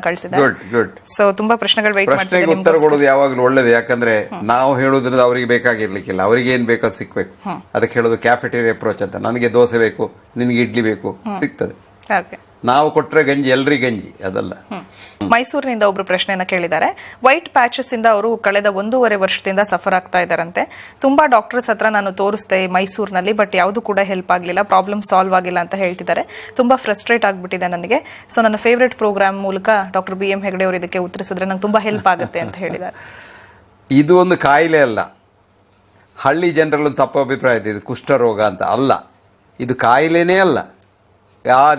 ಕಳಿಸಿದ್ದಾರೆ. Good good. So ತುಂಬಾ ಪ್ರಶ್ನೆಗಳು ವೆಯ್ಟ್ ಪ್ರಶ್ನೆಗೆ ಮಾಡ್ತಿದ್ದಾರೆ ಉತ್ತರ ನಿಮ್ಗೋಸ್ಕರ. ಕೊಡೋದು ಯಾವಾಗಲೂ ಒಳ್ಳೇದು. ಯಾಕಂದ್ರೆ ನಾವು ಹೇಳೋದ್ರಿಂದ ಅವರಿಗೆ ಬೇಕಾಗಿರ್ಲಿಕ್ಕಿಲ್ಲ. ಅವರಿಗೆ ಏನ್ ಬೇಕೋ ಸಿಕ್ಬೇಕು. ಅದಕ್ಕೆ ಹೇಳೋದು ಕ್ಯಾಫೆಟೇರಿಯಾ ಅಪ್ರೋಚ್ ಅಂತ. ನನಗೆ ದೋಸೆ ಬೇಕು, ನಿನಗೆ ಇಡ್ಲಿ ಬೇಕು, ಸಿಗ್ತದೆ. Okay. ನಾವು ಕೊಟ್ರೆ ಗಂಜಿ ಎಲ್ರಿಗೆ ಗಂಜಿ ಅದಲ್ಲ. ಮೈಸೂರಿನಿಂದ ಒಬ್ರು ಪ್ರಶ್ನೆಯನ್ನ ಕೇಳಿದ್ದಾರೆ. ವೈಟ್ ಪ್ಯಾಚಸ್ ಇಂದ ಅವರು ಕಳೆದ 1.5 ವರ್ಷದಿಂದ ಸಫರ್ ಆಗ್ತಾ ಇದ್ದಾರಂತೆ. ತುಂಬಾ ಡಾಕ್ಟರ್ಸ್ ಹತ್ರ ನಾನು ತೋರಿಸ್ದೆ ಮೈಸೂರಿನಲ್ಲಿ, ಬಟ್ ಯಾವುದು ಕೂಡ ಹೆಲ್ಪ್ ಆಗಲಿಲ್ಲ, ಪ್ರಾಬ್ಲಮ್ ಸಾಲ್ವ್ ಆಗಿಲ್ಲ ಅಂತ ಹೇಳ್ತಿದ್ದಾರೆ. ತುಂಬಾ ಫ್ರಸ್ಟ್ರೇಟ್ ಆಗ್ಬಿಟ್ಟಿದೆ ನನಗೆ. ಸೊ ನನ್ನ ಫೇವ್ರೆಟ್ ಪ್ರೋಗ್ರಾಮ್ ಮೂಲಕ ಡಾಕ್ಟರ್ BM ಹೆಗಡೆ ಅವರು ಇದಕ್ಕೆ ಉತ್ತರಿಸಿದ್ರೆ ನಂಗೆ ತುಂಬಾ ಹೆಲ್ಪ್ ಆಗುತ್ತೆ ಅಂತ ಹೇಳಿದ್ದಾರೆ. ಇದು ಒಂದು ಕಾಯಿಲೆ ಅಲ್ಲ. ಹಳ್ಳಿ ಜನರಲ್ಲೊಂದು ತಪ್ಪು ಅಭಿಪ್ರಾಯ ಇದೆ, ಇದು ಕುಷ್ಠರೋಗ ಅಂತ. ಅಲ್ಲ, ಇದು ಕಾಯಿಲೆನೇ ಅಲ್ಲ.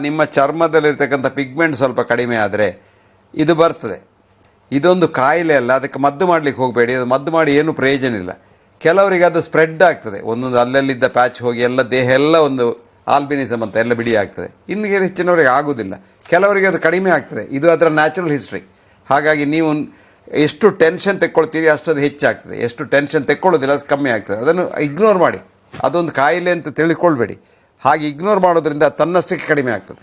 ನಿಮ್ಮ ಚರ್ಮದಲ್ಲಿರ್ತಕ್ಕಂಥ ಪಿಗ್ಮೆಂಟ್ ಸ್ವಲ್ಪ ಕಡಿಮೆ ಆದರೆ ಇದು ಬರ್ತದೆ. ಇದೊಂದು ಕಾಯಿಲೆ ಅಲ್ಲ. ಅದಕ್ಕೆ ಮದ್ದು ಮಾಡಲಿಕ್ಕೆ ಹೋಗಬೇಡಿ. ಅದು ಮದ್ದು ಮಾಡಿ ಏನು ಪ್ರಯೋಜನ ಇಲ್ಲ. ಕೆಲವರಿಗೆ ಅದು ಸ್ಪ್ರೆಡ್ ಆಗ್ತದೆ. ಒಂದೊಂದು ಅಲ್ಲಲ್ಲಿದ್ದ ಪ್ಯಾಚ್ ಹೋಗಿ ಎಲ್ಲ ದೇಹ ಎಲ್ಲ ಒಂದು ಆಲ್ಬಿನಿಸಮ್ ಅಂತ ಎಲ್ಲ ಬಿಡಿ ಆಗ್ತದೆ. ಇನ್ನು ಹೆಚ್ಚಿನವರಿಗೆ ಆಗೋದಿಲ್ಲ. ಕೆಲವರಿಗೆ ಅದು ಕಡಿಮೆ ಆಗ್ತದೆ. ಇದು ಅದರ ನ್ಯಾಚುರಲ್ ಹಿಸ್ಟ್ರಿ. ಹಾಗಾಗಿ ನೀವು ಎಷ್ಟು ಟೆನ್ಷನ್ ತೆಕ್ಕೊಳ್ತೀರಿ ಅಷ್ಟು ಅದು ಹೆಚ್ಚಾಗ್ತದೆ. ಎಷ್ಟು ಟೆನ್ಷನ್ ತೆಕ್ಕೊಳ್ಳೋದಿಲ್ಲ ಅದು ಕಮ್ಮಿ ಆಗ್ತದೆ. ಅದನ್ನು ಇಗ್ನೋರ್ ಮಾಡಿ. ಅದೊಂದು ಕಾಯಿಲೆ ಅಂತ ತಿಳ್ಕೊಳ್ಬೇಡಿ. ಹಾಗೆ ಇಗ್ನೋರ್ ಮಾಡೋದ್ರಿಂದ ತನ್ನಷ್ಟಕ್ಕೆ ಕಡಿಮೆ ಆಗ್ತದೆ.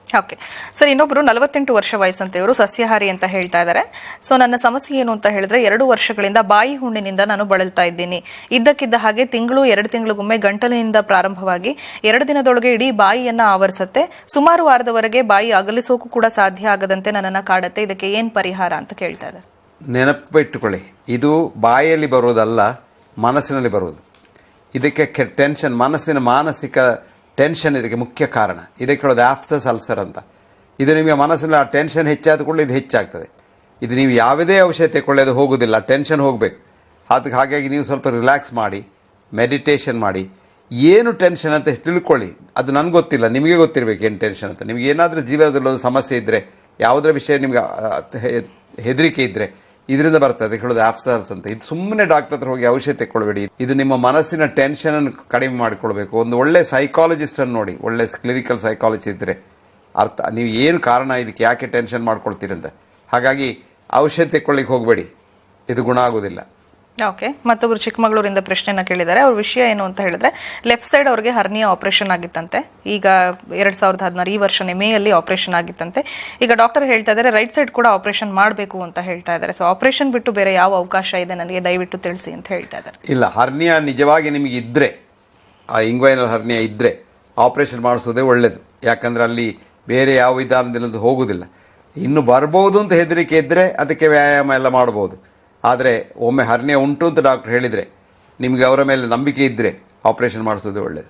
ಓಕೆ ಸರ್, ಇನ್ನೊಬ್ರು 48 ವರ್ಷ ವಯಸ್ಸಂತೆ, ಇವರು ಸಸ್ಯಾಹಾರಿ ಅಂತ ಹೇಳ್ತಾ ಇದ್ದಾರೆ. ಸೊ ನನ್ನ ಸಮಸ್ಯೆ ಏನು ಅಂತ ಹೇಳಿದ್ರೆ 2 ವರ್ಷಗಳಿಂದ ಬಾಯಿ ಹುಣ್ಣಿನಿಂದ ನಾನು ಬಳಲ್ತಾ ಇದ್ದೀನಿ. ಇದ್ದಕ್ಕಿದ್ದ ಹಾಗೆ 2 ತಿಂಗಳಿಗೊಮ್ಮೆ ಗಂಟಲಿನಿಂದ ಪ್ರಾರಂಭವಾಗಿ 2 ದಿನದೊಳಗೆ ಇಡೀ ಬಾಯಿಯನ್ನ ಆವರಿಸುತ್ತೆ. ಸುಮಾರು ವಾರದವರೆಗೆ ಬಾಯಿ ಅಗಲಿಸೋಕು ಕೂಡ ಸಾಧ್ಯ ಆಗದಂತೆ ನನ್ನನ್ನು ಕಾಡುತ್ತೆ. ಇದಕ್ಕೆ ಏನ್ ಪರಿಹಾರ ಅಂತ ಕೇಳ್ತಾ ಇದ್ದಾರೆ. ನೆನಪಿಟ್ಟುಕೊಳ್ಳಿ, ಇದು ಬಾಯಲ್ಲಿ ಬರುವುದಲ್ಲ, ಮನಸ್ಸಿನಲ್ಲಿ ಬರುವುದು. ಇದಕ್ಕೆ ಟೆನ್ಷನ್, ಮಾನಸಿಕ ಟೆನ್ಷನ್ ಇದಕ್ಕೆ ಮುಖ್ಯ ಕಾರಣ. ಇದಕ್ಕೆ ಹೇಳೋದು ಆಫ್ಟಸ್ ಅಲ್ಸರ್ ಅಂತ. ಇದು ನಿಮಗೆ ಮನಸ್ಸಿನ ಆ ಟೆನ್ಷನ್ ಹೆಚ್ಚಾದ ಕೂಡಲೇ ಇದು ಹೆಚ್ಚಾಗ್ತದೆ. ಇದು ನೀವು ಯಾವುದೇ ಔಷಧ ತಗೊಳ್ಳೋದು ಹೋಗೋದಿಲ್ಲ, ಟೆನ್ಷನ್ ಹೋಗಬೇಕು. ಅದಕ್ಕೆ ಹಾಗಾಗಿ ನೀವು ಸ್ವಲ್ಪ ರಿಲ್ಯಾಕ್ಸ್ ಮಾಡಿ, ಮೆಡಿಟೇಷನ್ ಮಾಡಿ. ಏನು ಟೆನ್ಷನ್ ಅಂತ ತಿಳ್ಕೊಳ್ಳಿ. ಅದು ನನಗೆ ಗೊತ್ತಿಲ್ಲ, ನಿಮಗೆ ಗೊತ್ತಿರಬೇಕು ಏನು ಟೆನ್ಷನ್ ಅಂತ. ನಿಮಗೆ ಏನಾದರೂ ಜೀವನದಲ್ಲಿ ಒಂದು ಸಮಸ್ಯೆ ಇದ್ದರೆ, ಯಾವುದರ ವಿಷಯ ನಿಮ್ಗೆ ಹೆದರಿಕೆ ಇದ್ದರೆ ಇದರಿಂದ ಬರ್ತದೆ. ಅದಕ್ಕೆ ಹೇಳೋದು ಆಫ್ಸರ್ಸ್ ಅಂತ. ಇದು ಸುಮ್ಮನೆ ಡಾಕ್ಟರ್ ಹತ್ರ ಹೋಗಿ ಔಷಧ ತೆಕ್ಕೊಳ್ಬೇಡಿ. ಇದು ನಿಮ್ಮ ಮನಸ್ಸಿನ ಟೆನ್ಷನನ್ನು ಕಡಿಮೆ ಮಾಡಿಕೊಳ್ಬೇಕು. ಒಂದು ಒಳ್ಳೆ ಸೈಕಾಲಜಿಸ್ಟನ್ನು ನೋಡಿ, ಒಳ್ಳೆ ಕ್ಲಿನಿಕಲ್ ಸೈಕಾಲಜಿ ಇದ್ದರೆ ನೀವು ಏನು ಕಾರಣ, ಇದಕ್ಕೆ ಯಾಕೆ ಟೆನ್ಷನ್ ಮಾಡ್ಕೊಳ್ತೀರಂತ. ಹಾಗಾಗಿ ಔಷಧ ತೆಕ್ಕೊಳ್ಳಿಕ್ಕೆ ಹೋಗಬೇಡಿ, ಇದು ಗುಣ ಆಗೋದಿಲ್ಲ. ಓಕೆ, ಮತ್ತೊಬ್ರು ಚಿಕ್ಕಮಗಳೂರಿಂದ ಪ್ರಶ್ನೆನ ಕೇಳಿದ್ದಾರೆ. ಅವ್ರ ವಿಷಯ ಏನು ಅಂತ ಹೇಳಿದ್ರೆ, ಲೆಫ್ಟ್ ಸೈಡ್ ಅವ್ರಿಗೆ ಹರ್ನಿಯಾ ಆಪರೇಷನ್ ಆಗಿತ್ತಂತೆ. ಈಗ 2016 ಈ ವರ್ಷನೇ ಮೇಯಲ್ಲಿ ಆಪರೇಷನ್ ಆಗಿತ್ತಂತೆ. ಈಗ ಡಾಕ್ಟರ್ ಹೇಳ್ತಾ ಇದ್ದಾರೆ ರೈಟ್ ಸೈಡ್ ಕೂಡ ಆಪರೇಷನ್ ಮಾಡಬೇಕು ಅಂತ ಹೇಳ್ತಾ ಇದ್ದಾರೆ. ಸೊ ಆಪರೇಷನ್ ಬಿಟ್ಟು ಬೇರೆ ಯಾವ ಅವಕಾಶ ಇದೆ ನನಗೆ ದಯವಿಟ್ಟು ತಿಳಿಸಿ ಅಂತ ಹೇಳ್ತಾ ಇದ್ದಾರೆ. ಇಲ್ಲ, ಹರ್ನಿಯಾ ನಿಜವಾಗಿ ನಿಮಗೆ ಇದ್ದರೆ, ಆ ಇಂಗ್ವೈನಲ್ ಹರ್ನಿಯಾ ಇದ್ದರೆ ಆಪರೇಷನ್ ಮಾಡಿಸೋದೇ ಒಳ್ಳೆಯದು. ಯಾಕಂದರೆ ಅಲ್ಲಿ ಬೇರೆ ಯಾವ ವಿಧಾನದಿಂದ ಹೋಗೋದಿಲ್ಲ. ಇನ್ನು ಬರ್ಬೋದು ಅಂತ ಹೆದರಿಕೆ ಇದ್ದರೆ ಅದಕ್ಕೆ ವ್ಯಾಯಾಮ ಎಲ್ಲ ಮಾಡ್ಬೋದು. ಆದರೆ ಒಮ್ಮೆ ಹರ್ನಿಯಾ ಉಂಟು ಅಂತ ಡಾಕ್ಟರ್ ಹೇಳಿದರೆ, ನಿಮಗೆ ಅವರ ಮೇಲೆ ನಂಬಿಕೆ ಇದ್ದರೆ ಆಪರೇಷನ್ ಮಾಡಿಸೋದೇ ಒಳ್ಳೆಯದು.